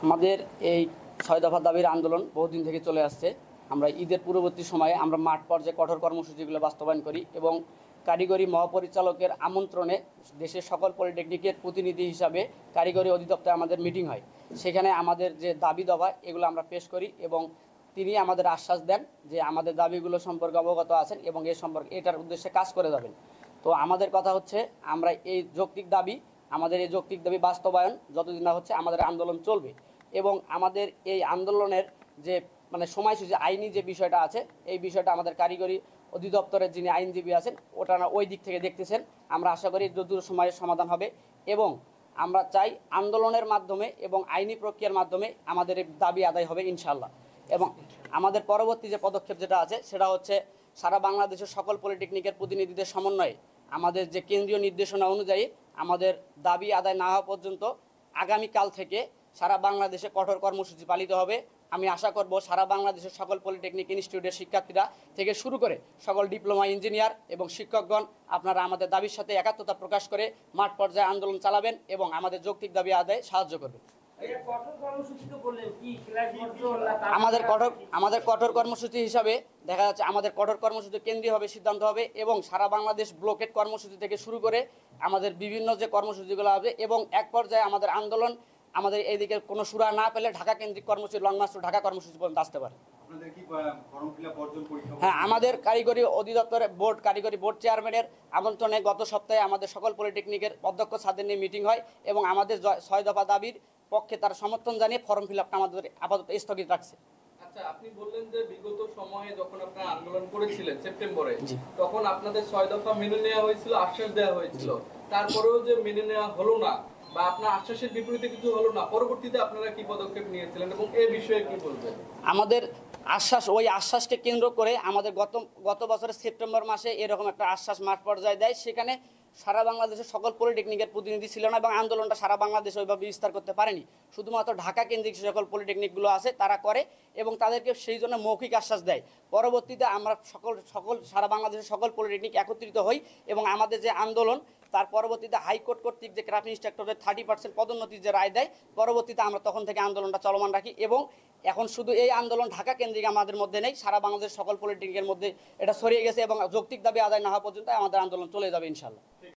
আমাদের এই ৬ দফা দাবির আন্দোলন বহুদিন থেকে চলে আসছে। আমরা ঈদের পূর্ববর্তী সময়ে আমরা মাঠ পর্যায়ে কঠোর কর্মসূচিগুলো বাস্তবায়ন করি এবং কারিগরি মহাপরিচালকের আমন্ত্রণে দেশের সকল পলিটেকনিকের প্রতিনিধি হিসাবে কারিগরি অধিদপ্তরে আমাদের মিটিং হয়। সেখানে আমাদের যে দাবি দাবা এগুলো আমরা পেশ করি এবং তিনি আমাদের আশ্বাস দেন যে আমাদের দাবিগুলো সম্পর্কে অবগত আছেন এবং এ সম্পর্কে এটার উদ্দেশ্যে কাজ করে যাবেন। তো আমাদের কথা হচ্ছে আমরা এই যৌক্তিক দাবি বাস্তবায়ন যতদিন না হচ্ছে আমাদের আন্দোলন চলবে এবং আমাদের এই আন্দোলনের যে সময়সূচি আইনি যে বিষয়টা আছে এই বিষয়টা আমাদের কারিগরি অধিদপ্তরের যিনি আইনজীবী আছেন ওটা না ওই দিক থেকে দেখতেছেন। আমরা আশা করি দ্রুত সময়ের সমাধান হবে এবং আমরা চাই আন্দোলনের মাধ্যমে এবং আইনি প্রক্রিয়ার মাধ্যমে আমাদের এই দাবি আদায় হবে ইনশাআল্লাহ। এবং আমাদের পরবর্তী যে পদক্ষেপ যেটা আছে সেটা হচ্ছে সারা বাংলাদেশের সকল পলিটেকনিকের প্রতিনিধিদের সমন্বয়ে আমাদের যে কেন্দ্রীয় নির্দেশনা অনুযায়ী আমাদের দাবি আদায় না হওয়া পর্যন্ত আগামীকাল থেকে সারা বাংলাদেশে কঠোর কর্মসূচি পালিত হবে। আমি আশা করব সারা বাংলাদেশের সকল পলিটেকনিক ইনস্টিটিউটের শিক্ষার্থীরা থেকে শুরু করে সকল ডিপ্লোমা ইঞ্জিনিয়ার এবং শিক্ষকগণ আপনারা আমাদের দাবির সাথে একাত্মতা প্রকাশ করে মাঠ পর্যায়ে আন্দোলন চালাবেন এবং আমাদের যৌক্তিক দাবি আদায়ে সাহায্য করবেন। আমাদের কঠোর কর্মসূচি হিসাবে দেখা যাচ্ছে আমাদের কঠোর কর্মসূচি কেন্দ্রীয়ভাবে সিদ্ধান্ত হবে এবং সারা বাংলাদেশ ব্লকেট কর্মসূচি থেকে শুরু করে আমাদের বিভিন্ন যে কর্মসূচিগুলো হবে এবং এক পর্যায়ে আমাদের আন্দোলন আমাদের এইদিকে কোনো সুরা না পেলে ঢাকা কেন্দ্রিক কর্মসূচি লং মার্চ টু ঢাকা কর্মসূচি পর্যন্ত আসতে পারে। হ্যাঁ, আমাদের কারিগরি অধিদপ্তরের কারিগরি বোর্ড চেয়ারম্যানের আমন্ত্রণে গত সপ্তাহে আমাদের সকল পলিটেকনিকের অধ্যক্ষ ছাত্রদের নিয়ে মিটিং হয় এবং আমাদের ৬ দফা দাবির পক্ষে তার সমর্থন জানিয়ে ফর্ম ফিল আপটা আমাদের আপাতত স্থগিত রাখছে। আচ্ছা, আপনি বললেন যে বিগত সময়ে যখন আপনারা আন্দোলন করেছিলেন সেপ্টেম্বরে, তখন আপনাদের ৬ দফা মেনে নেওয়া হয়েছিল, আশ্বাস দেওয়া হয়েছিল, তারপরেও যে মেনে নেওয়া হলো না বা আপনার আশ্বাসের বিপরীতে কিছু হলো না, পরবর্তীতে আপনারা কি পদক্ষেপ নিয়েছিলেন এবং এই বিষয়ে কি বলবেন? আমাদের ওই আশ্বাসকে কেন্দ্র করে আমাদের গত বছরের সেপ্টেম্বর মাসে এরকম একটা আশ্বাস মাঠ পর্যায়ে দেয়। সেখানে সারা বাংলাদেশের সকল পলিটেকনিকের প্রতিনিধি ছিল না এবং আন্দোলনটা সারা বাংলাদেশে ওইভাবে বিস্তার করতে পারেনি। শুধুমাত্র ঢাকা কেন্দ্রিক সকল পলিটেকনিকগুলো আছে তারা করে এবং তাদেরকে সেই জন্য মৌখিক আশ্বাস দেয়। পরবর্তীতে আমরা সারা বাংলাদেশের সকল পলিটেকনিক একত্রিত হই এবং আমাদের যে আন্দোলন তার পরবর্তীতে হাইকোর্ট কর্তৃক যে ক্রাফট ইন্সট্রাক্টরের 30% পদোন্নতির যে রায় দেয়, পরবর্তীতে আমরা তখন থেকে আন্দোলনটা চলমান রাখি এবং এখন শুধু এই আন্দোলন ঢাকা কেন্দ্রিক আমাদের মধ্যে নেই, সারা বাংলাদেশের সকল পলিটেকনিকের মধ্যে এটা ছড়িয়ে গেছে এবং যৌক্তিক দাবি আদায় না হওয়া পর্যন্ত আমাদের আন্দোলন চলে যাবে ইনশাআল্লাহ।